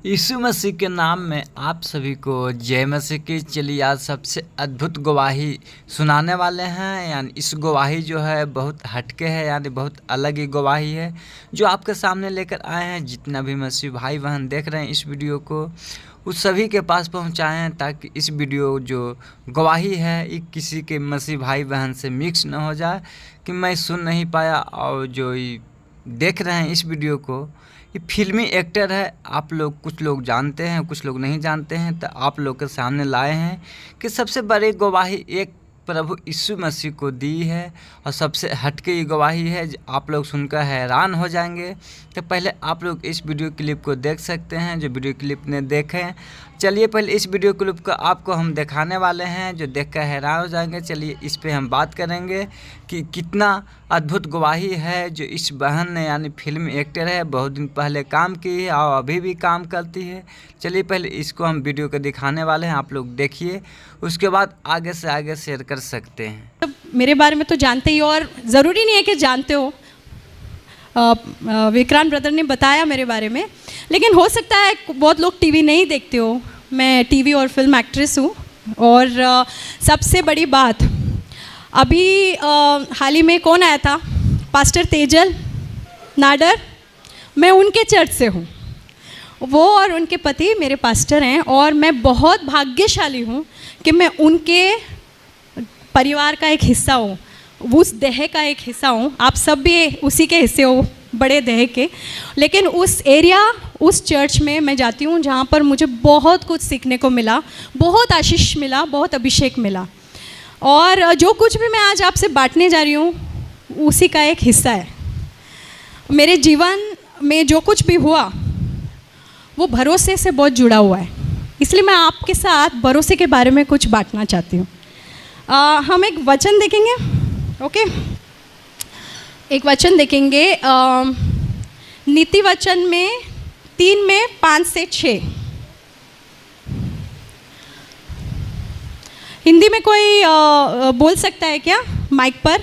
यीशु मसीह के नाम में आप सभी को जय मसीह की। चलिए आज सबसे अद्भुत गवाही सुनाने वाले हैं। यानी इस गवाही जो है बहुत हटके है, यानी बहुत अलग ही गवाही है जो आपके सामने लेकर आए हैं। जितना भी मसीह भाई बहन देख रहे हैं इस वीडियो को, उस सभी के पास पहुंचाएं ताकि इस वीडियो जो गवाही है ये किसी के मसीह भाई बहन से मिक्स न हो जाए कि मैं सुन नहीं पाया। और जो देख रहे हैं इस वीडियो को, ये फिल्मी एक्टर है। आप लोग कुछ लोग जानते हैं, कुछ लोग नहीं जानते हैं, तो आप लोग के सामने लाए हैं कि सबसे बड़ी गवाही एक प्रभु यीशु मसीह को दी है और सबसे हटके ये गवाही है। आप लोग सुनकर हैरान हो जाएंगे। तो पहले आप लोग इस वीडियो क्लिप को देख सकते हैं जो वीडियो क्लिप ने देखें। चलिए पहले इस वीडियो क्लिप को आपको हम दिखाने वाले हैं जो देखकर हैरान हो जाएंगे। चलिए इस पे हम बात करेंगे कि कितना अद्भुत गवाही है जो इस बहन ने, यानी फिल्म एक्टर है, बहुत दिन पहले काम की है और अभी भी काम करती है। चलिए पहले इसको हम वीडियो को दिखाने वाले हैं, आप लोग देखिए, उसके बाद आगे से आगे शेयर कर सकते हैं। मेरे बारे में तो जानते ही, और ज़रूरी नहीं है कि जानते हो। विक्रांत ब्रदर ने बताया मेरे बारे में, लेकिन हो सकता है बहुत लोग टीवी नहीं देखते हो। मैं टीवी और फिल्म एक्ट्रेस हूँ। और सबसे बड़ी बात, अभी हाल ही में कौन आया था, पास्टर तेजल नाडर, मैं उनके चर्च से हूँ। वो और उनके पति मेरे पास्टर हैं और मैं बहुत भाग्यशाली हूँ कि मैं उनके परिवार का एक हिस्सा हूँ, उस देह का एक हिस्सा हूँ। आप सब भी उसी के हिस्से हो, बड़े देह के। लेकिन उस एरिया, उस चर्च में मैं जाती हूँ जहाँ पर मुझे बहुत कुछ सीखने को मिला, बहुत आशीष मिला, बहुत अभिषेक मिला। और जो कुछ भी मैं आज आपसे बांटने जा रही हूँ उसी का एक हिस्सा है। मेरे जीवन में जो कुछ भी हुआ वो भरोसे से बहुत जुड़ा हुआ है, इसलिए मैं आपके साथ भरोसे के बारे में कुछ बांटना चाहती हूँ। हम एक वचन देखेंगे, ओके? एक वचन देखेंगे नीति वचन में 3 में 5 से 6। हिंदी में कोई बोल सकता है क्या? माइक पर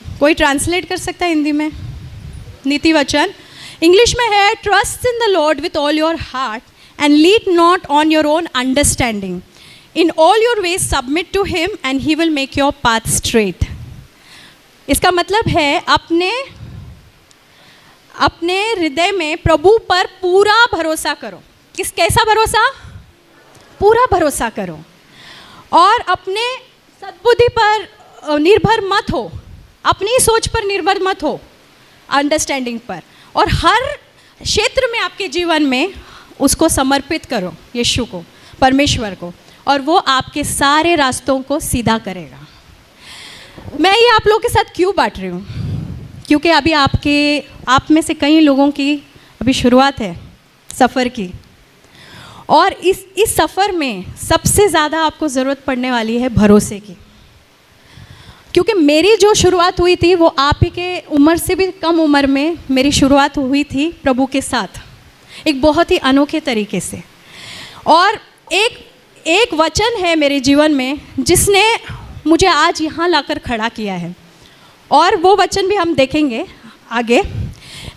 कोई ट्रांसलेट कर सकता है हिंदी में? नीति वचन इंग्लिश में है, trust in the Lord with all your heart and lean not on your own understanding, in all your ways submit to him and he will make your path straight. इसका मतलब है अपने हृदय में प्रभु पर पूरा भरोसा करो। कैसा भरोसा? पूरा भरोसा करो। और अपने सद्बुद्धि पर निर्भर मत हो, अपनी सोच पर निर्भर मत हो, अंडरस्टैंडिंग पर। और हर क्षेत्र में आपके जीवन में उसको समर्पित करो, यीशु को, परमेश्वर को, और वो आपके सारे रास्तों को सीधा करेगा। मैं ये आप लोगों के साथ क्यों बांट रही हूँ? क्योंकि अभी आप में से कई लोगों की अभी शुरुआत है सफ़र की, और इस सफ़र में सबसे ज़्यादा आपको ज़रूरत पड़ने वाली है भरोसे की। क्योंकि मेरी जो शुरुआत हुई थी वो आप ही के उम्र से भी कम उम्र में मेरी शुरुआत हुई थी प्रभु के साथ, एक बहुत ही अनोखे तरीके से। और एक वचन है मेरे जीवन में जिसने मुझे आज यहाँ लाकर खड़ा किया है, और वो वचन भी हम देखेंगे आगे।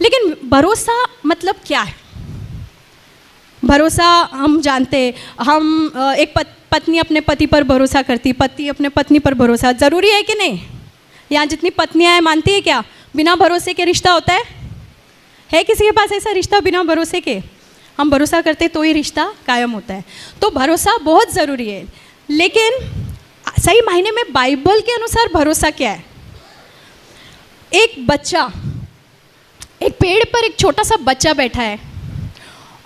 लेकिन भरोसा मतलब क्या है? भरोसा हम जानते, हम एक पत्नी अपने पति पर भरोसा करती, पति अपने पत्नी पर भरोसा। ज़रूरी है कि नहीं? यहाँ जितनी पत्नियाँ हैं मानती है क्या बिना भरोसे के रिश्ता होता है? है किसी के पास ऐसा रिश्ता बिना भरोसे के? हम भरोसा करते तो ही रिश्ता कायम होता है। तो भरोसा बहुत ज़रूरी है। लेकिन सही मायने में बाइबल के अनुसार भरोसा क्या है? एक बच्चा, एक पेड़ पर एक छोटा सा बच्चा बैठा है,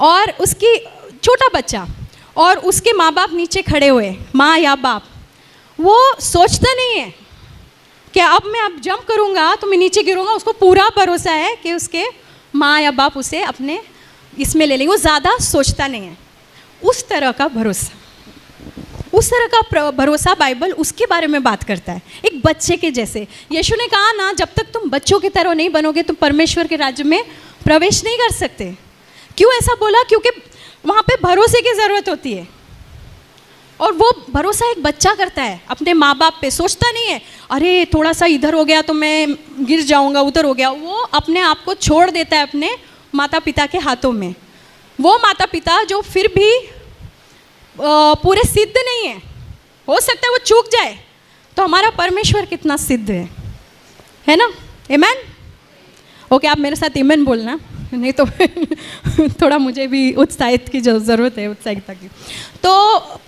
और उसकी छोटा बच्चा और उसके माँ बाप नीचे खड़े हुए, माँ या बाप, वो सोचता नहीं है कि अब मैं जंप करूँगा तो मैं नीचे गिरूँगा। उसको पूरा भरोसा है कि उसके माँ या बाप उसे अपने इसमें ले लेंगे। वो ज़्यादा सोचता नहीं है। उस तरह का भरोसा बाइबल उसके बारे में बात करता है, एक बच्चे के जैसे। यीशु ने कहा ना, जब तक तुम बच्चों की तरह नहीं बनोगे तुम परमेश्वर के राज्य में प्रवेश नहीं कर सकते। क्यों ऐसा बोला? क्योंकि वहाँ पे भरोसे की ज़रूरत होती है, और वो भरोसा एक बच्चा करता है अपने माँ बाप पे। सोचता नहीं है अरे थोड़ा सा इधर हो गया तो मैं गिर जाऊँगा, उधर हो गया। वो अपने आप को छोड़ देता है अपने माता पिता के हाथों में, वो माता पिता जो फिर भी पूरे सिद्ध नहीं है, हो सकता है वो चूक जाए, तो हमारा परमेश्वर कितना सिद्ध है ना? आमेन? ओके, आप मेरे साथ आमेन बोलना, नहीं तो थोड़ा मुझे भी उत्साहित की ज़रूरत है, उत्साहिता की। तो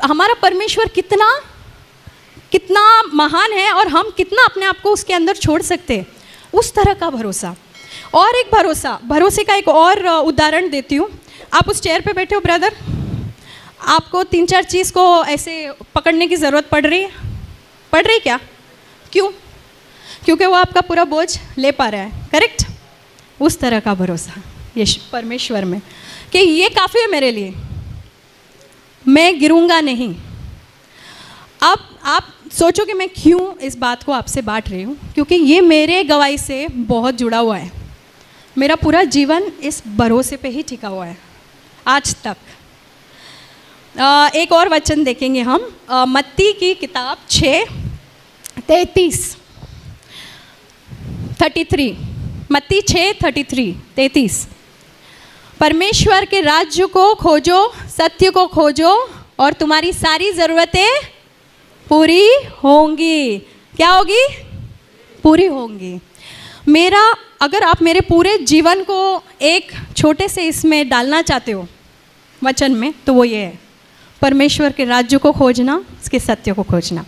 हमारा परमेश्वर कितना कितना महान है और हम कितना अपने आप को उसके अंदर छोड़ सकते हैं, उस तरह का भरोसा। और एक भरोसे का एक और उदाहरण देती हूँ। आप उस चेयर पे बैठे हो ब्रदर, आपको 3-4 चीज़ को ऐसे पकड़ने की ज़रूरत पड़ रही है क्या? क्यों? क्योंकि वो आपका पूरा बोझ ले पा रहा है, करेक्ट? उस तरह का भरोसा ये परमेश्वर में कि ये काफ़ी है मेरे लिए, मैं गिरूंगा नहीं। अब आप सोचो कि मैं क्यों इस बात को आपसे बांट रही हूँ, क्योंकि ये मेरे गवाही से बहुत जुड़ा हुआ है। मेरा पूरा जीवन इस भरोसे पे ही टिका हुआ है आज तक। एक और वचन देखेंगे हम, मत्ती की किताब 6:33, मत्ती 6:33। परमेश्वर के राज्य को खोजो, सत्य को खोजो और तुम्हारी सारी ज़रूरतें पूरी होंगी। क्या होगी? पूरी होंगी। अगर आप मेरे पूरे जीवन को एक छोटे से इसमें डालना चाहते हो वचन में, तो वो ये है, परमेश्वर के राज्य को खोजना, उसके सत्य को खोजना।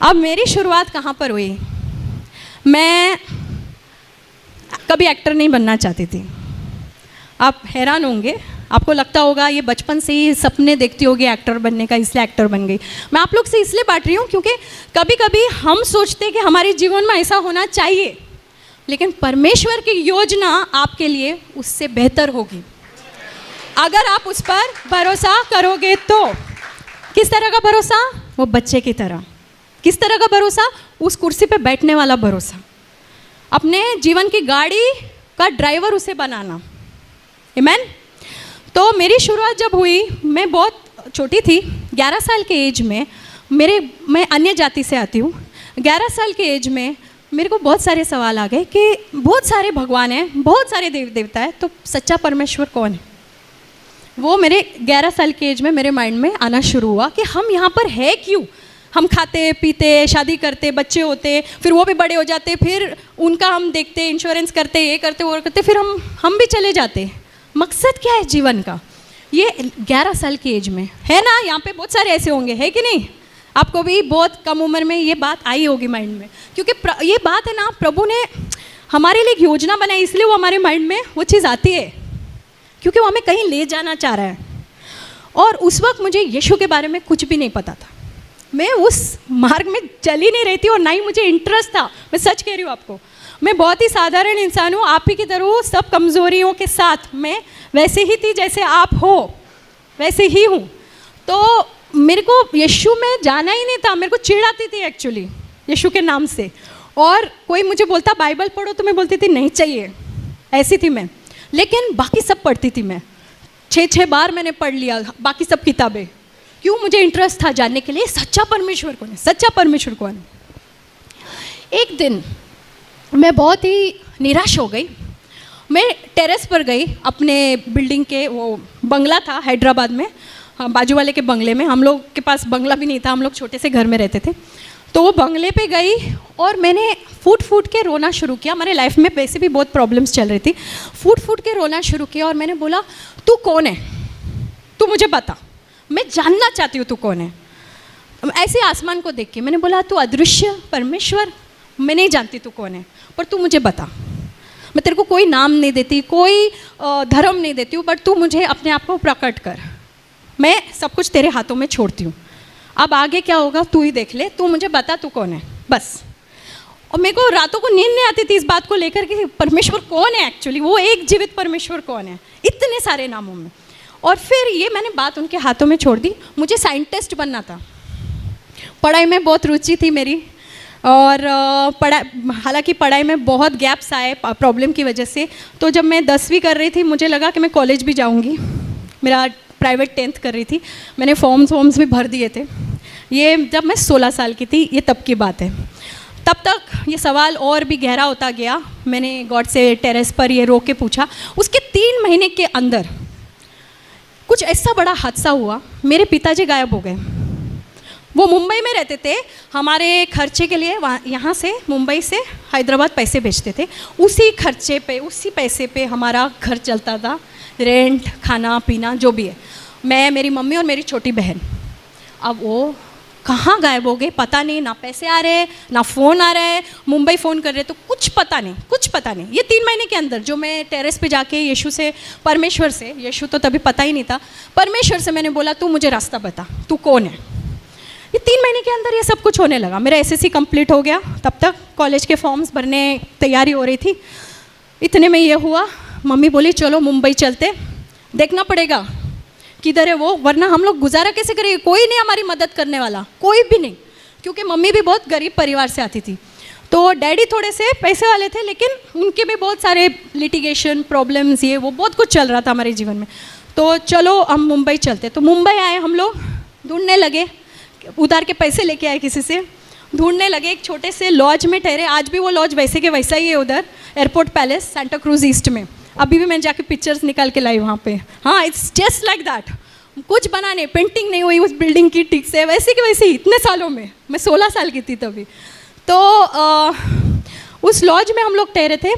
अब मेरी शुरुआत कहाँ पर हुई? मैं कभी एक्टर नहीं बनना चाहती थी। आप हैरान होंगे, आपको लगता होगा ये बचपन से ही सपने देखती होगी एक्टर बनने का, इसलिए एक्टर बन गई। मैं आप लोग से इसलिए बांट रही हूँ क्योंकि कभी कभी हम सोचते हैं कि हमारे जीवन में ऐसा होना चाहिए, लेकिन परमेश्वर की योजना आपके लिए उससे बेहतर होगी अगर आप उस पर भरोसा करोगे तो। किस तरह का भरोसा? वो बच्चे की तरह। किस तरह का भरोसा? उस कुर्सी पे बैठने वाला भरोसा, अपने जीवन की गाड़ी का ड्राइवर उसे बनाना। आमेन? तो मेरी शुरुआत जब हुई, मैं बहुत छोटी थी, 11 साल के एज में। मैं अन्य जाति से आती हूँ। 11 साल के एज में मेरे को बहुत सारे सवाल आ गए कि बहुत सारे भगवान हैं, बहुत सारे देव देवता है, तो सच्चा परमेश्वर कौन है? वो मेरे 11 साल के एज में मेरे माइंड में आना शुरू हुआ कि हम यहाँ पर है क्यों? हम खाते पीते, शादी करते, बच्चे होते, फिर वो भी बड़े हो जाते, फिर उनका हम देखते, इंश्योरेंस करते, ये करते, वो करते, फिर हम भी चले जाते। मकसद क्या है जीवन का? ये 11 साल की एज में है ना। यहाँ पे बहुत सारे ऐसे होंगे, है कि नहीं? आपको भी बहुत कम उम्र में ये बात आई होगी माइंड में, क्योंकि ये बात है ना, प्रभु ने हमारे लिए एक योजना बनाई, इसलिए वो हमारे माइंड में वो चीज़ आती है, क्योंकि वो हमें कहीं ले जाना चाह रहा है। और उस वक्त मुझे यीशु के बारे में कुछ भी नहीं पता था, मैं उस मार्ग में चल ही नहीं रही थी और ना ही मुझे इंटरेस्ट था। मैं सच कह रही हूँ आपको, मैं बहुत ही साधारण इंसान हूँ, आप ही की तरह, सब कमज़ोरियों के साथ। मैं वैसे ही थी जैसे आप हो, वैसे ही हूँ। तो मेरे को यीशु में जाना ही नहीं था, मेरे को चिढ़ आती थी एक्चुअली यीशु के नाम से। और कोई मुझे बोलता बाइबल पढ़ो, तो मैं बोलती थी नहीं चाहिए, ऐसी थी मैं। लेकिन बाकी सब पढ़ती थी मैं, 6 बार मैंने पढ़ लिया बाकी सब किताबें। क्यों? मुझे इंटरेस्ट था जानने के लिए सच्चा परमेश्वर कौन है, सच्चा परमेश्वर कौन है। एक दिन मैं बहुत ही निराश हो गई। मैं टेरेस पर गई, अपने बिल्डिंग के, वो बंगला था हैदराबाद में, हाँ, बाजू वाले के बंगले में। हम लोग के पास बंगला भी नहीं था, हम लोग छोटे से घर में रहते थे। तो वो बंगले पे गई और मैंने फूट के रोना शुरू किया। हमारे लाइफ में वैसे भी बहुत प्रॉब्लम्स चल रही थी। फूट के रोना शुरू किया और मैंने बोला, तू कौन है? तू मुझे बता, मैं जानना चाहती हूँ तू कौन है। ऐसे आसमान को देख के मैंने बोला, तू अदृश्य परमेश्वर, मैं नहीं जानती तू कौन है, पर तू मुझे बता। मैं तेरे को कोई नाम नहीं देती, कोई धर्म नहीं देती हूँ, बट तू मुझे अपने आप को प्रकट कर। मैं सब कुछ तेरे हाथों में छोड़ती हूँ। अब आगे क्या होगा तू ही देख ले, तू मुझे बता तू कौन है, बस। और मेरे को रातों को नींद नहीं आती थी इस बात को लेकर कि परमेश्वर कौन है एक्चुअली, वो एक जीवित परमेश्वर कौन है इतने सारे नामों में। और फिर ये मैंने बात उनके हाथों में छोड़ दी। मुझे साइंटिस्ट बनना था, पढ़ाई में बहुत रुचि थी मेरी, और हालांकि पढ़ाई में बहुत गैप्स आए प्रॉब्लम की वजह से। तो जब मैं 10वीं कर रही थी, मुझे लगा कि मैं कॉलेज भी जाऊंगी। मेरा प्राइवेट 10th कर रही थी, मैंने फॉर्म्स भी भर दिए थे। ये जब मैं 16 साल की थी, ये तब की बात है। तब तक ये सवाल और भी गहरा होता गया। मैंने गॉड से टेरेस पर ये रोक के पूछा। उसके 3 महीने के अंदर कुछ ऐसा बड़ा हादसा हुआ, मेरे पिताजी गायब हो गए। वो मुंबई में रहते थे, हमारे खर्चे के लिए यहाँ से मुंबई से हैदराबाद पैसे भेजते थे। उसी खर्चे पे, उसी पैसे पे हमारा घर चलता था, रेंट, खाना पीना जो भी है। मैं, मेरी मम्मी और मेरी छोटी बहन। अब वो कहाँ गायब हो गए पता नहीं, ना पैसे आ रहे ना फ़ोन आ रहा है, मुंबई फ़ोन कर रहे तो कुछ पता नहीं, कुछ पता नहीं। ये 3 महीने के अंदर जो मैं टेरेस पे जाके यीशु से, परमेश्वर से, यीशु तो तभी पता ही नहीं था, परमेश्वर से मैंने बोला तू मुझे रास्ता बता, तू कौन है। ये 3 महीने के अंदर ये सब कुछ होने लगा। मेरा एसएससी कंप्लीट हो गया, तब तक कॉलेज के फॉर्म्स भरने तैयारी हो रही थी। इतने में ये हुआ, मम्मी बोली चलो मुंबई चलते, देखना पड़ेगा किधर है वो, वरना हम लोग गुजारा कैसे करेंगे, कोई नहीं हमारी मदद करने वाला, कोई भी नहीं। क्योंकि मम्मी भी बहुत गरीब परिवार से आती थी, तो डैडी थोड़े से पैसे वाले थे, लेकिन उनके भी बहुत सारे लिटिगेशन प्रॉब्लम्स, ये वो बहुत कुछ चल रहा था हमारे जीवन में। तो चलो हम मुंबई चलते। तो मुंबई आए हम लोग, ढूंढने लगे, उधार के पैसे लेके आए किसी से, ढूंढने लगे। एक छोटे से लॉज में ठहरे, आज भी वो लॉज वैसे के वैसा ही है उधर, airport palace, Santa cruise east में। अभी भी मैं जाके पिक्चर्स निकाल के लाई वहाँ पे। हाँ, इट्स जस्ट लाइक दैट। कुछ बना नहीं, पेंटिंग नहीं हुई उस बिल्डिंग की ठीक से, वैसे के वैसे ही इतने सालों में। मैं 16 साल की थी तभी। तो उस लॉज में हम लोग ठहरे थे।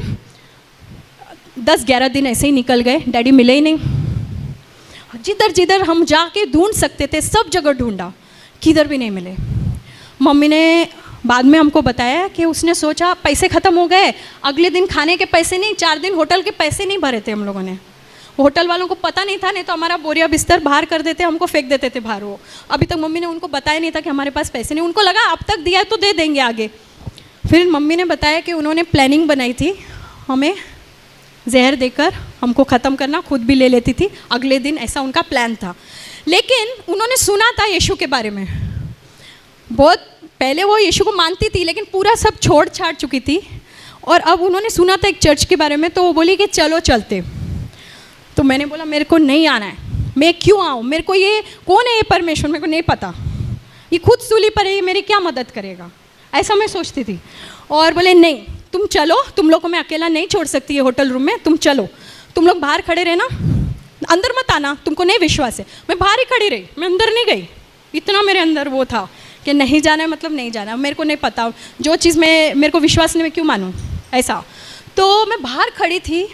10-11 दिन ऐसे ही निकल गए, डैडी मिले ही नहीं। जिधर जिधर हम जाके ढूंढ सकते थे सब जगह ढूंढा, किधर भी नहीं मिले। मम्मी ने बाद में हमको बताया कि उसने सोचा पैसे ख़त्म हो गए, अगले दिन खाने के पैसे नहीं, 4 दिन होटल के पैसे नहीं भरे थे हम लोगों ने। होटल वालों को पता नहीं था, नहीं तो हमारा बोरिया बिस्तर बाहर कर देते, हमको फेंक देते थे बाहर। वो अभी तक मम्मी ने उनको बताया नहीं था कि हमारे पास पैसे नहीं, उनको लगा अब तक दिया तो दे देंगे आगे। फिर मम्मी ने बताया कि उन्होंने प्लानिंग बनाई थी हमें जहर देकर हमको ख़त्म करना, खुद भी ले लेती थी अगले दिन, ऐसा उनका प्लान था। लेकिन उन्होंने सुना था यीशु के बारे में, बहुत पहले वो यीशु को मानती थी, लेकिन पूरा सब छोड़ छाड़ चुकी थी। और अब उन्होंने सुना था एक चर्च के बारे में, तो वो बोली कि चलो चलते। तो मैंने बोला मेरे को नहीं आना है, मैं क्यों आऊँ, मेरे को ये कौन है ये परमेश्वर, मेरे को नहीं पता, ये खुद सूली पर है, ये मेरी क्या मदद करेगा, ऐसा मैं सोचती थी। और बोले नहीं तुम चलो, तुम लोग को मैं अकेला नहीं छोड़ सकती है होटल रूम में, तुम चलो, तुम लोग बाहर खड़े रहना, अंदर मत आना, तुमको नहीं विश्वास है। मैं बाहर ही खड़ी रही, मैं अंदर नहीं गई। इतना मेरे अंदर वो था कि नहीं जाना है मतलब नहीं जाना, मेरे को नहीं पता, जो चीज़ में मेरे को विश्वास नहीं, मैं क्यों मानूँ ऐसा। तो मैं बाहर खड़ी थी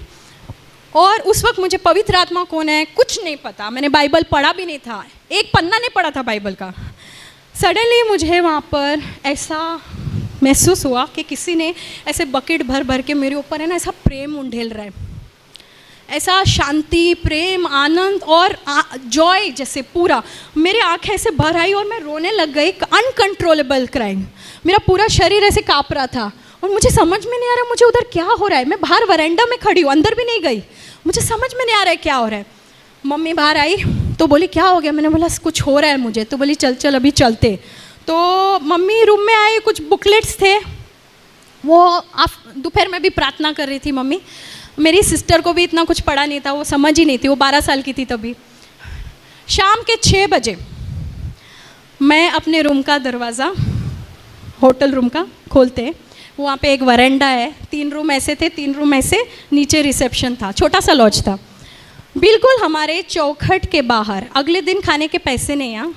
और उस वक्त मुझे पवित्र आत्मा कौन है कुछ नहीं पता, मैंने बाइबल पढ़ा भी नहीं था, एक पन्ना नहीं पढ़ा था बाइबल का। सडनली मुझे वहाँ पर ऐसा महसूस हुआ कि किसी ने ऐसे बकेट भर भर के मेरे ऊपर है ना ऐसा प्रेम उंडेल रहा है, ऐसा शांति, प्रेम, आनंद और जॉय जैसे पूरा मेरे आँखें ऐसे भर आई और मैं रोने लग गई, अनकंट्रोलेबल क्राइंग। मेरा पूरा शरीर ऐसे काँप रहा था और मुझे समझ में नहीं आ रहा मुझे उधर क्या हो रहा है। मैं बाहर वरांडा में खड़ी हूँ, अंदर भी नहीं गई, मुझे समझ में नहीं आ रहा है क्या हो रहा है। मम्मी बाहर आई तो बोली क्या हो गया, मैंने बोला कुछ हो रहा है मुझे, तो बोली चल चल अभी चलते। तो मम्मी रूम में आए, कुछ बुकलेट्स थे, वो दोपहर में भी प्रार्थना कर रही थी मम्मी। मेरी सिस्टर को भी इतना कुछ पढ़ा नहीं था, वो समझ ही नहीं थी, वो 12 साल की थी तभी। शाम के 6 बजे मैं अपने रूम का दरवाज़ा, होटल रूम का खोलते, वहाँ पे एक वरांडा है, 3 रूम ऐसे थे, 3 रूम ऐसे, नीचे रिसेप्शन था, छोटा सा लॉज था। बिल्कुल हमारे चौखट के बाहर, अगले दिन खाने के पैसे नहीं हैं,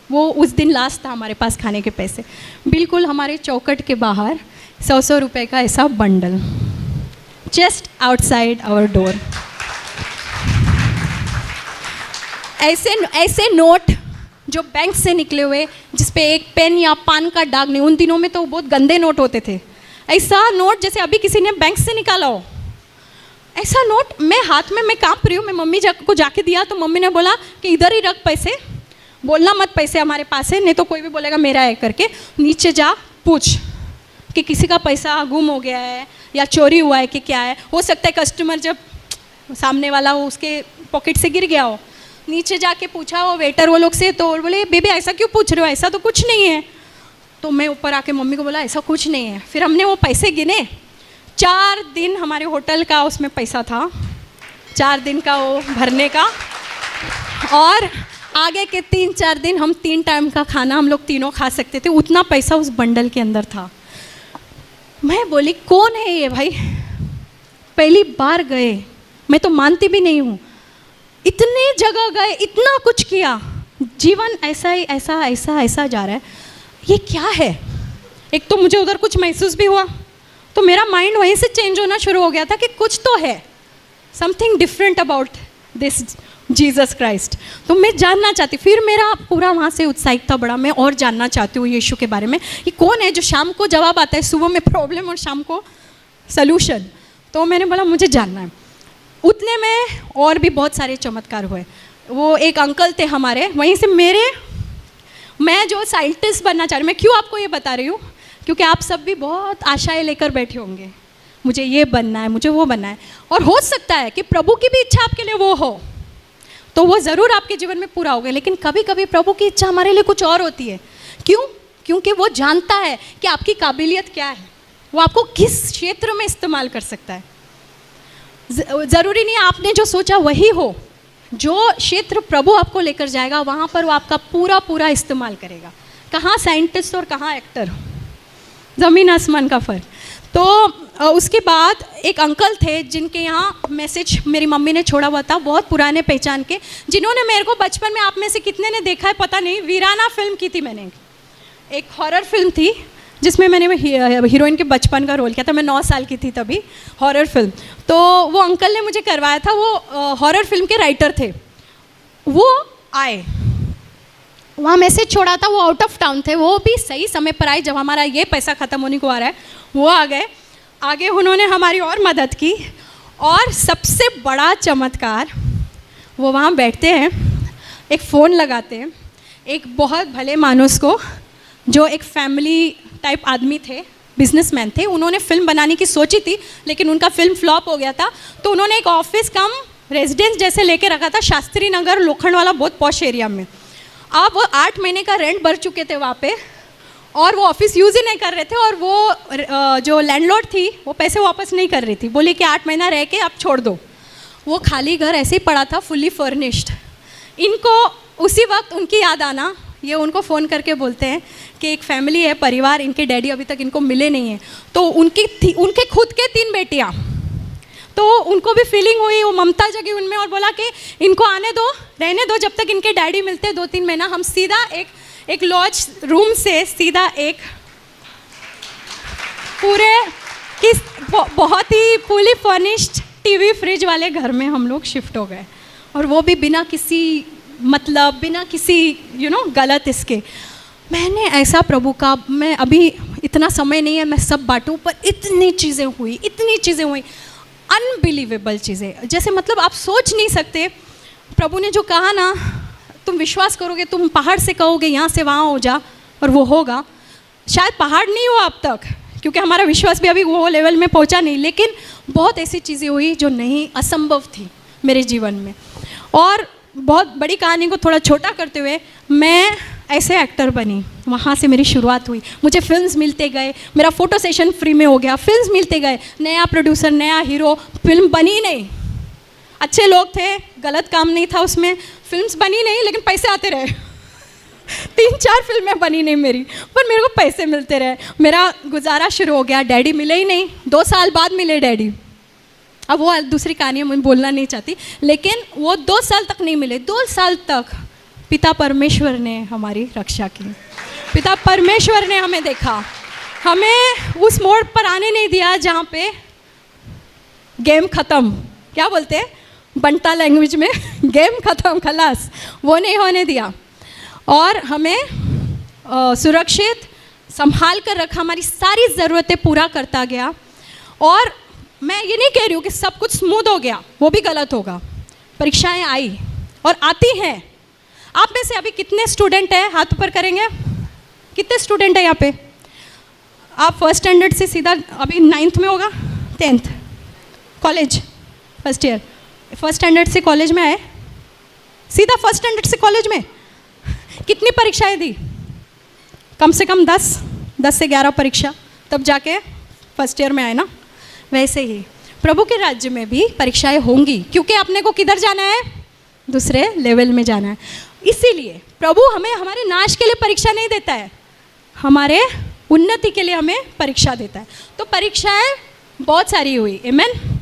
वो उस दिन लास्ट था हमारे पास खाने के पैसे, बिल्कुल हमारे चौखट के बाहर 100 रुपये का ऐसा bundle, just outside our door. ऐसे नोट जो बैंक से निकले हुए, जिस पे एक पेन या पान का दाग नहीं, उन दिनों में तो बहुत गंदे नोट होते थे, ऐसा नोट जैसे अभी किसी ने बैंक से निकाला हो, ऐसा नोट मैं हाथ में, मैं काँप रही हूँ, मैं मम्मी को जाके दिया तो मम्मी ने बोला कि इधर ही रख पैसे, बोलना मत पैसे हमारे पास है, नहीं तो कोई भी बोलेगा मेरा है करके, नीचे जा पूछ कि किसी का पैसा गुम हो गया है या चोरी हुआ है कि क्या है। हो सकता है कस्टमर जब सामने वाला हो उसके पॉकेट से गिर गया हो। नीचे जाके पूछा वो वेटर वो लोग से, तो बोले बेबी ऐसा क्यों पूछ रहे हो, ऐसा तो कुछ नहीं है। तो मैं ऊपर आके मम्मी को बोला ऐसा कुछ नहीं है। फिर हमने वो पैसे गिने, 4 दिन हमारे होटल का उसमें पैसा था, 4 दिन का वो भरने का, और आगे के 3-4 दिन हम 3 टाइम का खाना हम लोग तीनों खा सकते थे, उतना पैसा उस बंडल के अंदर था। मैं बोली कौन है ये भाई, पहली बार गए, मैं तो मानती भी नहीं हूँ, इतनी जगह गए, इतना कुछ किया, जीवन ऐसा ही ऐसा ऐसा ऐसा जा रहा है, ये क्या है। एक तो मुझे उधर कुछ महसूस भी हुआ, तो मेरा माइंड वहीं से चेंज होना शुरू हो गया था कि कुछ तो है, something different about this Jesus Christ. तो मैं जानना चाहती, फिर मेरा पूरा वहाँ से उत्साहित था बड़ा, मैं और जानना चाहती हूँ यीशु के बारे में, ये कौन है जो शाम को जवाब आता है, सुबह में प्रॉब्लम और शाम को सल्यूशन। तो मैंने बोला मुझे जानना है। उतने में और भी बहुत सारे चमत्कार हुए। वो एक अंकल थे हमारे वहीं से, मैं जो साइंटिस्ट बनना चाह रही हूँ, मैं क्यों आपको ये बता रही हूँ, क्योंकि आप सब भी बहुत आशाएं लेकर बैठे होंगे, मुझे ये बनना है, मुझे वो बनना है, और हो सकता है कि प्रभु की भी इच्छा आपके लिए वो हो, तो वो ज़रूर आपके जीवन में पूरा होगा। लेकिन कभी कभी प्रभु की इच्छा हमारे लिए कुछ और होती है। क्यों? क्योंकि वो जानता है कि आपकी काबिलियत क्या है, वो आपको किस क्षेत्र में इस्तेमाल कर सकता है। ज़रूरी नहीं आपने जो सोचा वही हो, जो क्षेत्र प्रभु आपको लेकर जाएगा वहाँ पर वो आपका पूरा इस्तेमाल करेगा। कहाँ साइंटिस्ट और कहाँ एक्टर, ज़मीन आसमान का फ़र्क। तो उसके बाद एक अंकल थे जिनके यहाँ मैसेज मेरी मम्मी ने छोड़ा हुआ था, बहुत पुराने पहचान के, जिन्होंने मेरे को बचपन में, आप में से कितने ने देखा है पता नहीं, वीराना फिल्म की थी मैंने, एक हॉरर फिल्म थी जिसमें मैंने हीरोइन के बचपन का रोल किया था। मैं 9 साल की थी तभी, हॉरर फिल्म। तो वो अंकल ने मुझे करवाया था, वो हॉरर फिल्म के राइटर थे। वो आए, वहाँ मैसेज छोड़ा था, वो आउट ऑफ टाउन थे, वो भी सही समय पर आए जब हमारा ये पैसा ख़त्म होने को आ रहा है, वो आ गए। आगे उन्होंने हमारी और मदद की, और सबसे बड़ा चमत्कार, वो वहाँ बैठते हैं, एक फ़ोन लगाते हैं, एक बहुत भले मानुस को, जो एक फैमिली टाइप आदमी थे, बिजनेसमैन थे, उन्होंने फिल्म बनाने की सोची थी लेकिन उनका फिल्म फ्लॉप हो गया था, तो उन्होंने एक ऑफिस कम रेजिडेंस जैसे लेके रखा था शास्त्री नगर लोखंड वाला, बहुत पॉश एरिया में। अब वो 8 महीने का रेंट भर चुके थे वहाँ पे, और वो ऑफिस यूज़ ही नहीं कर रहे थे, और वो जो लैंडलॉर्ड थी वो पैसे वापस नहीं कर रही थी, बोली कि 8 महीना रह के आप छोड़ दो। वो खाली घर ऐसे ही पड़ा था, फुल्ली फर्निश्ड। इनको उसी वक्त उनकी याद आना, ये उनको फ़ोन करके बोलते हैं कि एक फैमिली है, परिवार, इनके डैडी अभी तक इनको मिले नहीं हैं। तो उनके खुद के 3 बेटियाँ, तो उनको भी फीलिंग हुई, वो ममता जगी उनमें, और बोला कि इनको आने दो, रहने दो, जब तक इनके डैडी मिलते 2-3 महीना, हम सीधा एक लॉज रूम से सीधा एक पूरे किस बहुत ही फुली फर्निश्ड टीवी फ्रिज वाले घर में हम लोग शिफ्ट हो गए, और वो भी बिना किसी मतलब, बिना किसी गलत इसके। मैंने ऐसा प्रभु का, मैं अभी इतना समय नहीं है मैं सब बांटूं, पर इतनी चीज़ें हुई, अनबिलीवेबल चीज़ें, जैसे मतलब आप सोच नहीं सकते। प्रभु ने जो कहा ना, तुम विश्वास करोगे, तुम पहाड़ से कहोगे यहाँ से वहाँ हो जा, और वो होगा। शायद पहाड़ नहीं हुआ अब तक, क्योंकि हमारा विश्वास भी अभी वो लेवल में पहुँचा नहीं, लेकिन बहुत ऐसी चीज़ें हुई जो नहीं, असंभव थी मेरे जीवन में। और बहुत बड़ी कहानी को थोड़ा छोटा करते हुए, मैं ऐसे एक्टर बनी, वहाँ से मेरी शुरुआत हुई। मुझे फिल्म्स मिलते गए, मेरा फ़ोटो सेशन फ्री में हो गया, फिल्म्स मिलते गए, नया प्रोड्यूसर, नया हीरो, फिल्म बनी नहीं, अच्छे लोग थे, गलत काम नहीं था उसमें, फिल्म्स बनी नहीं, लेकिन पैसे आते रहे। 3-4 फिल्में बनी नहीं मेरी, पर मेरे को पैसे मिलते रहे, मेरा गुजारा शुरू हो गया। डैडी मिले ही नहीं, 2 साल बाद मिले डैडी। अब वो दूसरी कहानी मैं बोलना नहीं चाहती, लेकिन वो 2 साल तक नहीं मिले। 2 साल तक पिता परमेश्वर ने हमारी रक्षा की, पिता परमेश्वर ने हमें देखा, हमें उस मोड़ पर आने नहीं दिया जहाँ पे गेम ख़त्म, क्या बोलते हैं बंटा लैंग्वेज में, गेम ख़त्म, खलास, वो नहीं होने दिया, और हमें सुरक्षित संभाल कर रखा, हमारी सारी ज़रूरतें पूरा करता गया। और मैं ये नहीं कह रही हूँ कि सब कुछ स्मूथ हो गया, वो भी गलत होगा। परीक्षाएं आई और आती हैं। आप में से अभी कितने स्टूडेंट हैं, हाथ ऊपर करेंगे, कितने स्टूडेंट हैं यहाँ पे? आप फर्स्ट स्टैंडर्ड से सीधा अभी 9th में होगा, 10th college first year, first standard से कॉलेज में आए, सीधा फर्स्ट स्टैंडर्ड से कॉलेज में। कितनी परीक्षाएं दी? कम से कम 10 से 11 परीक्षा, तब जाके फर्स्ट ईयर में आए ना। वैसे ही प्रभु के राज्य में भी परीक्षाएं होंगी, क्योंकि अपने को किधर जाना है, दूसरे लेवल में जाना है। इसीलिए प्रभु हमें हमारे नाश के लिए परीक्षा नहीं देता है, हमारे उन्नति के लिए हमें परीक्षा देता है। तो परीक्षाएं बहुत सारी हुई, आमीन।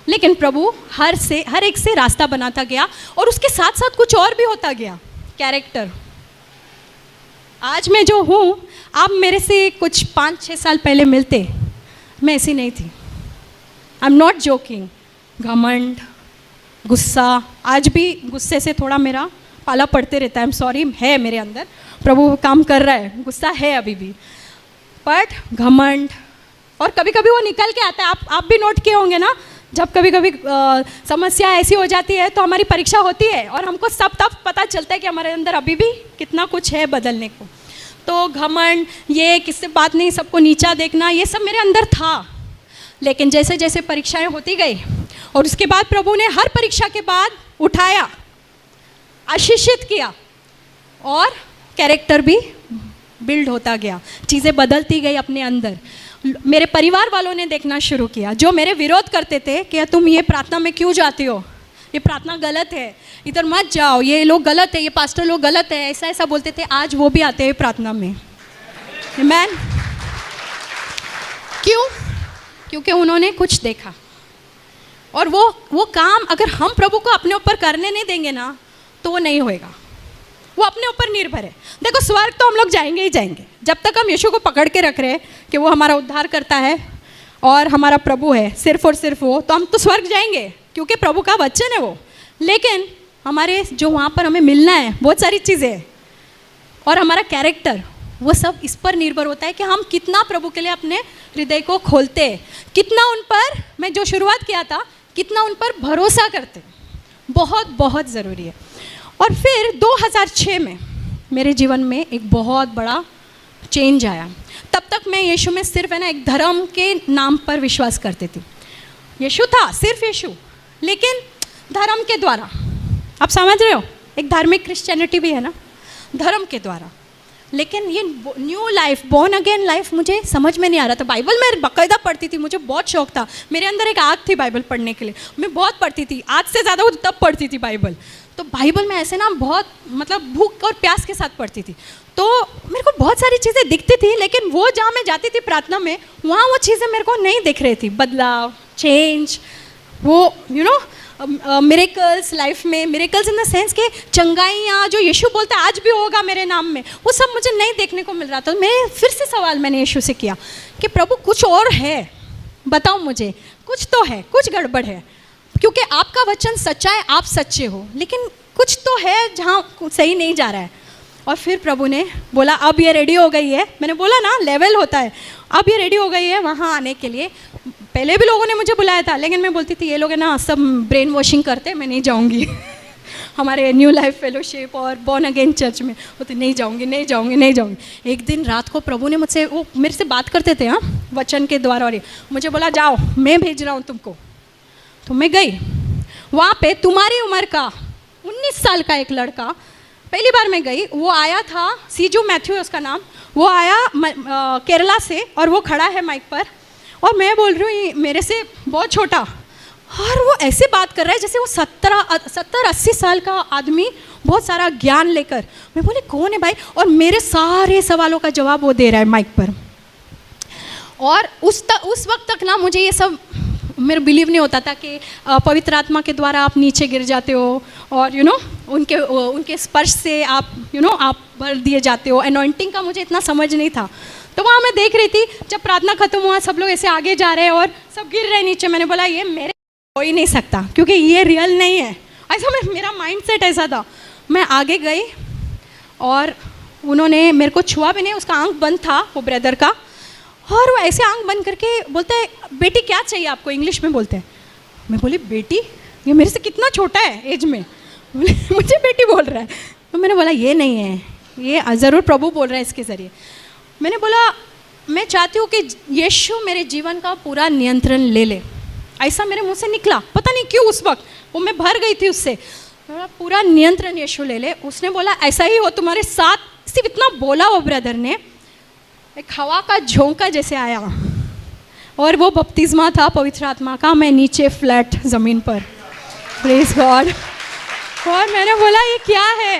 लेकिन प्रभु हर एक से रास्ता बनाता गया, और उसके साथ साथ कुछ और भी होता गया। कैरेक्टर, आज मैं जो हूँ, आप मेरे से कुछ 5-6 साल पहले मिलते, मैं ऐसी नहीं थी। I am not joking. घमंड, गुस्सा, आज भी गुस्से से थोड़ा मेरा पाला पड़ते रहता है। आई एम सॉरी, है मेरे अंदर, प्रभु काम कर रहा है, गुस्सा है अभी भी, बट घमंड, और कभी कभी वो निकल के आता है। आप भी नोट किए होंगे ना, जब कभी कभी समस्या ऐसी हो जाती है तो हमारी परीक्षा होती है, और हमको सब तब पता चलता है कि हमारे अंदर अभी भी कितना कुछ है बदलने को। तो घमंड, ये किससे बात नहीं, सबको नीचा देखना, ये सब मेरे अंदर था। लेकिन जैसे जैसे परीक्षाएं होती गई, और उसके बाद प्रभु ने हर परीक्षा के बाद उठाया, आशीषित किया, और कैरेक्टर भी बिल्ड होता गया, चीज़ें बदलती गई अपने अंदर। मेरे परिवार वालों ने देखना शुरू किया, जो मेरे विरोध करते थे कि तुम ये प्रार्थना में क्यों जाती हो, ये प्रार्थना गलत है, इधर मत जाओ, ये लोग गलत है, ये पास्टर लोग गलत है, ऐसा ऐसा बोलते थे, आज वो भी आते हैं प्रार्थना में। आमीन। क्यों? क्योंकि उन्होंने कुछ देखा, और वो काम अगर हम प्रभु को अपने ऊपर करने नहीं देंगे ना, तो वो नहीं होएगा। वो अपने ऊपर निर्भर है। देखो, स्वर्ग तो हम लोग जाएंगे ही जाएंगे, जब तक हम यीशु को पकड़ के रख रहे हैं कि वो हमारा उद्धार करता है और हमारा प्रभु है, सिर्फ और सिर्फ वो, तो हम तो स्वर्ग जाएंगे, क्योंकि प्रभु का वचन है वो। लेकिन हमारे जो वहाँ पर हमें मिलना है, बहुत सारी चीज़ें, और हमारा कैरेक्टर, वो सब इस पर निर्भर होता है कि हम कितना प्रभु के लिए अपने हृदय को खोलते, कितना उन पर, मैं जो शुरुआत किया था, कितना उन पर भरोसा करते, बहुत बहुत ज़रूरी है। और फिर 2006 में मेरे जीवन में एक बहुत बड़ा चेंज आया। तब तक मैं यीशु में सिर्फ है ना एक धर्म के नाम पर विश्वास करती थी। यीशु था, सिर्फ यीशु, लेकिन धर्म के द्वारा, आप समझ रहे हो, एक धार्मिक क्रिश्चियनिटी भी है ना, धर्म के द्वारा। लेकिन ये new life, born again life मुझे समझ में नहीं आ रहा था। बाइबल मैं बाकायदा पढ़ती थी, मुझे बहुत शौक था, मेरे अंदर एक आग थी बाइबल पढ़ने के लिए, मैं बहुत पढ़ती थी, आज से ज़्यादा वो तब पढ़ती थी बाइबल। तो बाइबल में ऐसे ना बहुत मतलब भूख और प्यास के साथ पढ़ती थी, तो मेरे को बहुत सारी चीज़ें दिखती थी, लेकिन वो जहाँ मैं जाती थी प्रार्थना में, वहाँ वो चीज़ें मेरे को नहीं दिख रही थी, बदलाव, चेंज, वो मिरेकल्स लाइफ में, मिरेकल्स इन द सेंस के चंगाइयाँ जो यीशु बोलता है आज भी होगा मेरे नाम में, वो सब मुझे नहीं देखने को मिल रहा था। मैं फिर से सवाल मैंने यीशु से किया कि प्रभु कुछ और है, बताओ मुझे, कुछ तो है, कुछ गड़बड़ है, क्योंकि आपका वचन सच्चा है, आप सच्चे हो, लेकिन कुछ तो है जहाँ सही नहीं जा रहा है। और फिर प्रभु ने बोला अब ये रेडी हो गई है, मैंने बोला ना लेवल होता है, अब ये रेडी हो गई है वहाँ आने के लिए। पहले भी लोगों ने मुझे बुलाया था, लेकिन मैं बोलती थी ये लोग है ना सब ब्रेन वॉशिंग करते, मैं नहीं जाऊँगी हमारे न्यू लाइफ फेलोशिप और बॉर्न अगेन चर्च में, बोलते नहीं जाऊँगी नहीं जाऊँगी नहीं जाऊँगी। एक दिन रात को प्रभु ने मुझसे, वो मेरे से बात करते थे हाँ वचन के द्वारा, और मुझे बोला जाओ मैं भेज रहा हूँ तुमको। तो मैं गई, वहाँ पे तुम्हारी उम्र का 19 साल का एक लड़का, पहली बार मैं गई, वो आया था, सीजू मैथ्यू है उसका नाम, वो आया केरला से, और वो खड़ा है माइक पर, और मैं बोल रही हूँ मेरे से बहुत छोटा, और वो ऐसे बात कर रहा है जैसे वो 70-80 साल का आदमी, बहुत सारा ज्ञान लेकर। मैं बोली कौन है भाई, और मेरे सारे सवालों का जवाब वो दे रहा है माइक पर। और उस वक्त तक ना मुझे ये सब मेरा बिलीव नहीं होता था कि पवित्र आत्मा के द्वारा आप नीचे गिर जाते हो, और उनके स्पर्श से आप आप भर दिए जाते हो, अनॉइंटिंग का मुझे इतना समझ नहीं था। तो वहाँ मैं देख रही थी, जब प्रार्थना खत्म हुआ सब लोग ऐसे आगे जा रहे हैं और सब गिर रहे नीचे, मैंने बोला ये मेरे हो ही नहीं सकता, क्योंकि ये रियल नहीं है, ऐसा मेरा माइंड सेट ऐसा था। मैं आगे गई और उन्होंने मेरे को छुआ भी नहीं, उसका आंख बंद था वो ब्रदर का, और वो ऐसे आंख बंद करके बोलते हैं बेटी क्या चाहिए आपको, इंग्लिश में बोलते हैं। मैं बोली बेटी, ये मेरे से कितना छोटा है एज में, मुझे बेटी बोल रहा है। तो मैंने बोला ये नहीं है, ये ज़रूर प्रभु बोल रहा है इसके ज़रिए। मैंने बोला मैं चाहती हूँ कि यीशु मेरे जीवन का पूरा नियंत्रण ले ले, ऐसा मेरे मुंह से निकला, पता नहीं क्यों उस वक्त वो मैं भर गई थी उससे, पूरा नियंत्रण यीशु ले ले। उसने बोला ऐसा ही हो तुम्हारे साथ, सिर्फ इतना बोला वो ब्रदर ने, एक हवा का झोंका जैसे आया, और वो बपतिस्मा था पवित्र आत्मा का, मैं नीचे फ्लैट ज़मीन पर, प्रेज गॉड। और मैंने बोला ये क्या है,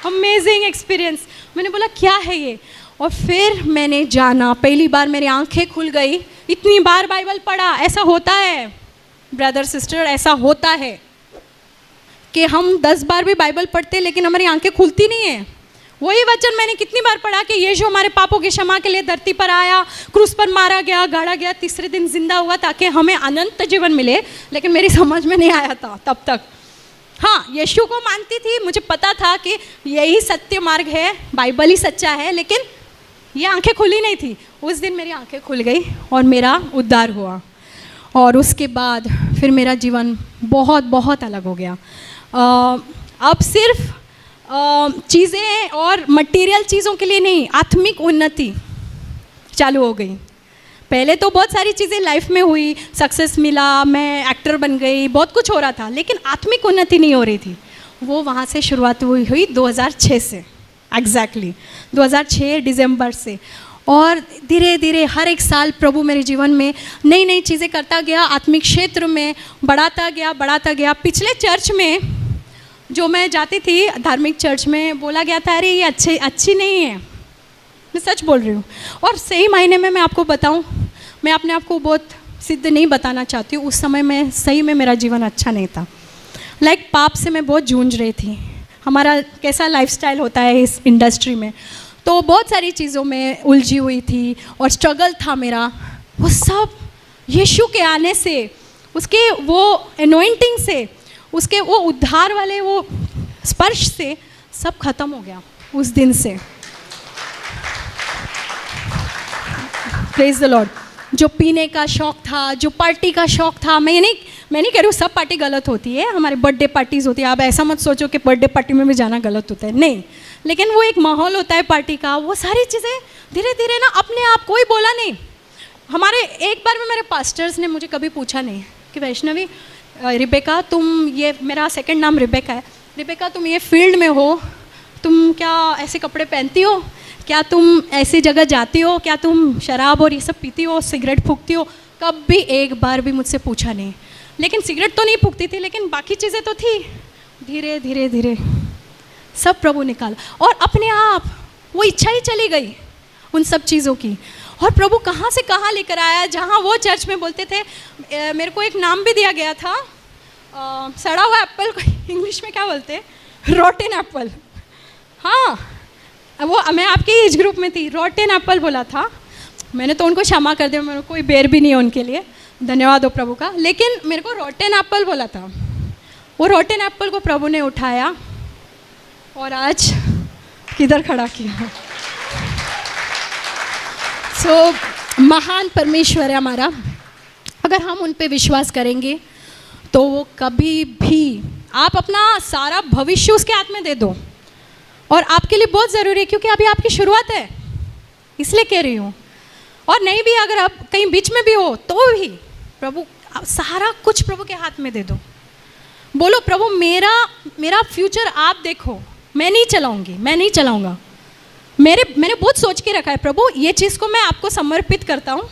अमेजिंग एक्सपीरियंस। मैंने बोला क्या है ये, और फिर मैंने जाना, पहली बार मेरी आंखें खुल गई। इतनी बार बाइबल पढ़ा, ऐसा होता है ब्रदर सिस्टर, ऐसा होता है कि हम 10 बार भी बाइबल पढ़ते लेकिन हमारी आंखें खुलती नहीं है। वही वचन मैंने कितनी बार पढ़ा कि यीशु हमारे पापों की क्षमा के लिए धरती पर आया, क्रूस पर मारा गया, गाड़ा गया, तीसरे दिन जिंदा हुआ ताकि हमें अनंत जीवन मिले, लेकिन मेरी समझ में नहीं आया था तब तक। हाँ, यीशु को मानती थी, मुझे पता था कि यही सत्य मार्ग है, बाइबल ही सच्चा है, लेकिन ये आंखें खुली नहीं थी। उस दिन मेरी आंखें खुल गई और मेरा उद्धार हुआ, और उसके बाद फिर मेरा जीवन बहुत बहुत अलग हो गया। अब सिर्फ चीज़ें और मटेरियल चीज़ों के लिए नहीं, आत्मिक उन्नति चालू हो गई। पहले तो बहुत सारी चीज़ें लाइफ में हुई, सक्सेस मिला, मैं एक्टर बन गई, बहुत कुछ हो रहा था, लेकिन आत्मिक उन्नति नहीं हो रही थी। वो वहाँ से शुरुआत हुई 2006 से, एग्जैक्टली 2006 दिसंबर से। और धीरे धीरे हर एक साल प्रभु मेरे जीवन में नई नई चीज़ें करता गया, आत्मिक क्षेत्र में बढ़ाता गया। पिछले चर्च में जो मैं जाती थी, धार्मिक चर्च में, बोला गया था अरे ये अच्छी नहीं है। मैं सच बोल रही हूँ, और सही मायने में मैं आपको बताऊँ, मैं अपने आप को बहुत सिद्ध नहीं बताना चाहती हूँ, उस समय में सही में मेरा जीवन अच्छा नहीं था। पाप से मैं बहुत जूझ रही थी। हमारा कैसा लाइफस्टाइल होता है इस इंडस्ट्री में, तो बहुत सारी चीज़ों में उलझी हुई थी और स्ट्रगल था मेरा। वो सब यीशु के आने से, उसके वो एनॉइंटिंग से, उसके वो उद्धार वाले वो स्पर्श से सब खत्म हो गया उस दिन से। Praise the Lord. जो पीने का शौक़ था, जो पार्टी का शौक़ था, मैं नहीं कह रही हूँ सब पार्टी गलत होती है, हमारे बर्थडे पार्टीज़ होती है, आप ऐसा मत सोचो कि बर्थडे पार्टी में भी जाना गलत होता है, नहीं, लेकिन वो एक माहौल होता है पार्टी का। वो सारी चीज़ें धीरे धीरे ना अपने आप, कोई बोला नहीं। हमारे एक बार में मेरे पास्टर्स ने मुझे कभी पूछा नहीं कि वैष्णवी, रिबेका तुम, ये मेरा सेकंड नाम रिबेका है, रिबेका तुम ये फील्ड में हो, तुम क्या ऐसे कपड़े पहनती हो, क्या तुम ऐसी जगह जाती हो, क्या तुम शराब और ये सब पीती हो, सिगरेट फूकती हो? कभी एक बार भी मुझसे पूछा नहीं। लेकिन सिगरेट तो नहीं फूकती थी, लेकिन बाकी चीज़ें तो थी। धीरे धीरे धीरे सब प्रभु निकाला, और अपने आप वो इच्छा ही चली गई उन सब चीज़ों की। और प्रभु कहाँ से कहाँ लेकर आया, जहाँ वो चर्च में बोलते थे, मेरे को एक नाम भी दिया गया था, सड़ा हुआ एप्पल को इंग्लिश में क्या बोलते हैं, रोटेन एप्पल। हाँ, वो मैं आपके एज ग्रुप में थी, रोटेन एप्पल बोला था। मैंने तो उनको क्षमा कर दिया, मेरे को कोई बेर भी नहीं है उनके लिए, धन्यवाद हो प्रभु का, लेकिन मेरे को रोटेन एप्पल बोला था। वो रोटेन एप्पल को प्रभु ने उठाया और आज किधर खड़ा किया। महान परमेश्वर है हमारा। अगर हम उन पे विश्वास करेंगे तो वो कभी भी, आप अपना सारा भविष्य उसके हाथ में दे दो, और आपके लिए बहुत ज़रूरी है, क्योंकि अभी आपकी शुरुआत है, इसलिए कह रही हूँ। और नहीं भी, अगर आप कहीं बीच में भी हो तो भी प्रभु, सारा कुछ प्रभु के हाथ में दे दो। बोलो प्रभु मेरा फ्यूचर आप देखो, मैं नहीं चलाऊंगा। मैंने बहुत सोच के रखा है, प्रभु ये चीज़ को मैं आपको समर्पित करता हूँ,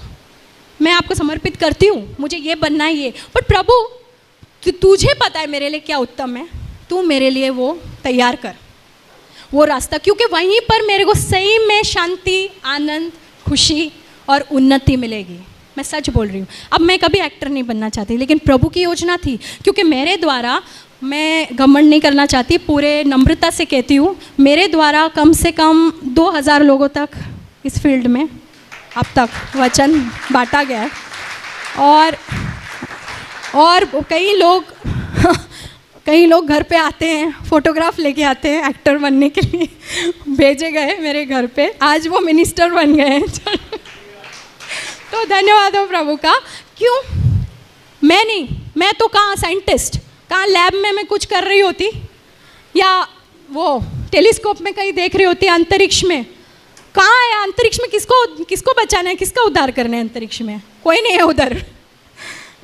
मैं आपको समर्पित करती हूँ, मुझे ये बनना है ये। पर प्रभु तुझे पता है मेरे लिए क्या उत्तम है, तू मेरे लिए वो तैयार कर, वो रास्ता, क्योंकि वहीं पर मेरे को सही में शांति, आनंद, खुशी और उन्नति मिलेगी। मैं सच बोल रही हूँ। अब मैं कभी एक्टर नहीं बनना चाहती, लेकिन प्रभु की योजना थी, क्योंकि मेरे द्वारा, मैं घमंड नहीं करना चाहती, पूरे नम्रता से कहती हूँ, मेरे द्वारा कम से कम 2000 लोगों तक इस फील्ड में अब तक वचन बांटा गया है। और कई लोग घर पे आते हैं, फोटोग्राफ लेके आते हैं एक्टर बनने के लिए, भेजे गए मेरे घर पे, आज वो मिनिस्टर बन गए हैं। तो धन्यवाद हो प्रभु का। क्यों? मैं तो कहाँ साइंटिस्ट, कहाँ लैब में मैं कुछ कर रही होती, या वो टेलीस्कोप में कहीं देख रही होती अंतरिक्ष में। कहाँ है अंतरिक्ष में? किसको बचाना है, किसका उद्धार करना है अंतरिक्ष में? कोई नहीं है उधर,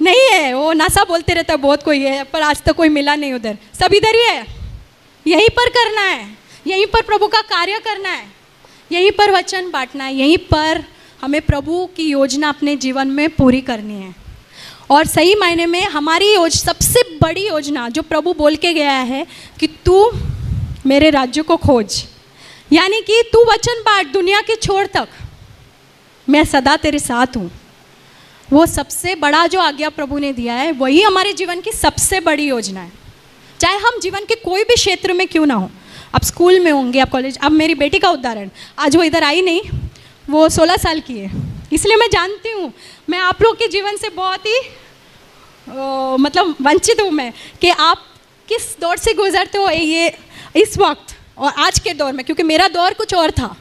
नहीं है। वो नासा बोलते रहता है बहुत कोई है, पर आज तक कोई मिला नहीं उधर, सब इधर ही है। यहीं पर करना है, यहीं पर प्रभु का कार्य करना है, यहीं पर वचन बांटना है, यहीं पर हमें प्रभु की योजना अपने जीवन में पूरी करनी है। और सही मायने में हमारी सबसे बड़ी योजना जो प्रभु बोल के गया है कि तू मेरे राज्य को खोज, यानी कि तू वचन बांट दुनिया के छोर तक, मैं सदा तेरे साथ हूँ। वो सबसे बड़ा जो आज्ञा प्रभु ने दिया है वही हमारे जीवन की सबसे बड़ी योजना है। चाहे हम जीवन के कोई भी क्षेत्र में क्यों ना हो, आप स्कूल में होंगे, आप कॉलेज, अब मेरी बेटी का उदाहरण, आज वो इधर आई नहीं, वो 16 साल की है, इसलिए मैं जानती हूँ, मैं आप लोग के जीवन से बहुत ही मतलब वंचित हूँ मैं कि आप किस दौर से गुजरते हो ये इस वक्त और आज के दौर में, क्योंकि मेरा दौर कुछ और था।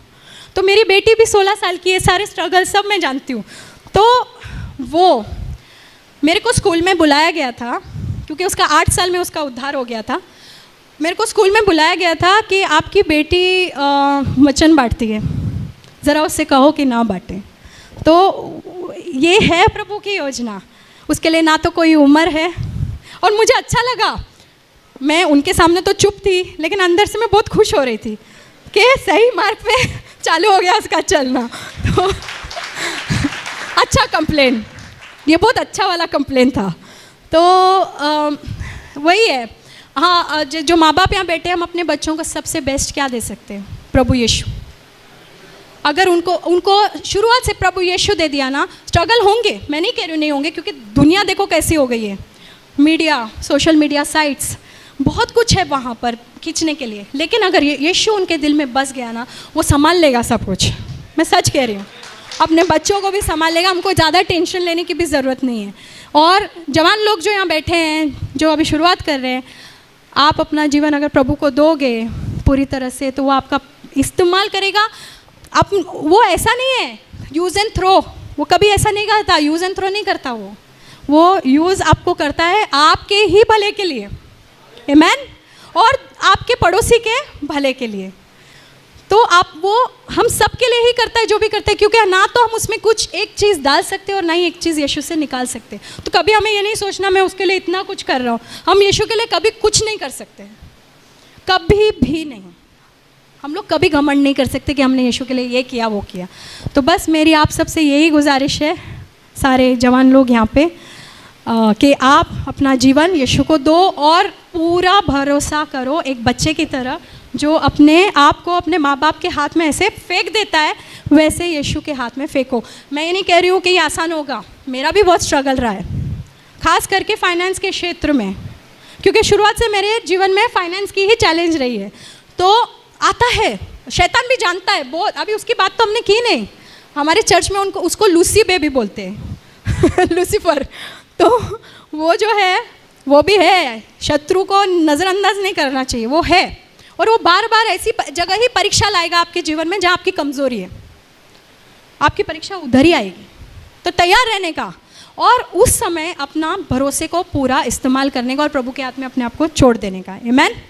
तो मेरी बेटी भी 16 साल की है, सारे स्ट्रगल सब मैं जानती हूँ। तो वो मेरे को स्कूल में बुलाया गया था, क्योंकि उसका 8 साल में उसका उद्धार हो गया था। मेरे को स्कूल में बुलाया गया था कि आपकी बेटी वचन बांटती है, ज़रा उससे कहो कि ना बांटे। तो ये है प्रभु की योजना, उसके लिए ना तो कोई उम्र है। और मुझे अच्छा लगा, मैं उनके सामने तो चुप थी, लेकिन अंदर से मैं बहुत खुश हो रही थी कि सही मार्ग पे चालू हो गया उसका चलना। तो अच्छा कंप्लेन, ये बहुत अच्छा वाला कंप्लेन था। तो वही है, हाँ, जो माँ बाप यहाँ बैठे, हम अपने बच्चों को सबसे बेस्ट क्या दे सकते हैं? प्रभु यीशु। अगर उनको शुरुआत से प्रभु यीशु दे दिया ना, स्ट्रगल होंगे, मैं नहीं कह रही हूँ नहीं होंगे, क्योंकि दुनिया देखो कैसी हो गई है, मीडिया, सोशल मीडिया साइट्स, बहुत कुछ है वहाँ पर खींचने के लिए, लेकिन अगर यीशु उनके दिल में बस गया ना, वो संभाल लेगा सब कुछ। मैं सच कह रही हूँ, अपने बच्चों को भी संभाल लेगा, हमको ज़्यादा टेंशन लेने की भी ज़रूरत नहीं है। और जवान लोग जो यहाँ बैठे हैं, जो अभी शुरुआत कर रहे हैं, आप अपना जीवन अगर प्रभु को दोगे पूरी तरह से, तो वो आपका इस्तेमाल करेगा। आप, वो ऐसा नहीं है यूज़ एंड थ्रो, वो कभी ऐसा नहीं करता, यूज़ एंड थ्रो नहीं करता, वो यूज़ आपको करता है आपके ही भले के लिए, आमेन, और आपके पड़ोसी के भले के लिए। तो आप, वो हम सब के लिए ही करता है जो भी करता है, क्योंकि ना तो हम उसमें कुछ एक चीज़ डाल सकते और ना ही एक चीज़ यीशु से निकाल सकते। तो कभी हमें ये नहीं सोचना मैं उसके लिए इतना कुछ कर रहा हूँ, हम यीशु के लिए कभी कुछ नहीं कर सकते, कभी भी नहीं। हम लोग कभी घमंड नहीं कर सकते कि हमने यीशु के लिए ये किया वो किया। तो बस मेरी आप सबसे यही गुजारिश है, सारे जवान लोग यहाँ पे, कि आप अपना जीवन यीशु को दो और पूरा भरोसा करो, एक बच्चे की तरह जो अपने आप को अपने माँ बाप के हाथ में ऐसे फेंक देता है, वैसे यीशु के हाथ में फेंको। मैं ये नहीं कह रही हूँ कि ये आसान होगा, मेरा भी बहुत स्ट्रगल रहा है, खास करके फाइनेंस के क्षेत्र में, क्योंकि शुरुआत से मेरे जीवन में फाइनेंस की ही चैलेंज रही है। तो आता है, शैतान भी जानता है बहुत, अभी उसकी बात तो हमने की नहीं, हमारे चर्च में उसको लूसी बेबी बोलते हैं लूसीफर। तो वो जो है वो भी है, शत्रु को नज़रअंदाज नहीं करना चाहिए, वो है, और वो बार बार ऐसी जगह ही परीक्षा लाएगा आपके जीवन में जहाँ आपकी कमज़ोरी है, आपकी परीक्षा उधर ही आएगी। तो तैयार रहने का और उस समय अपना भरोसे को पूरा इस्तेमाल करने का और प्रभु के हाथ में अपने आप को छोड़ देने का। आमेन।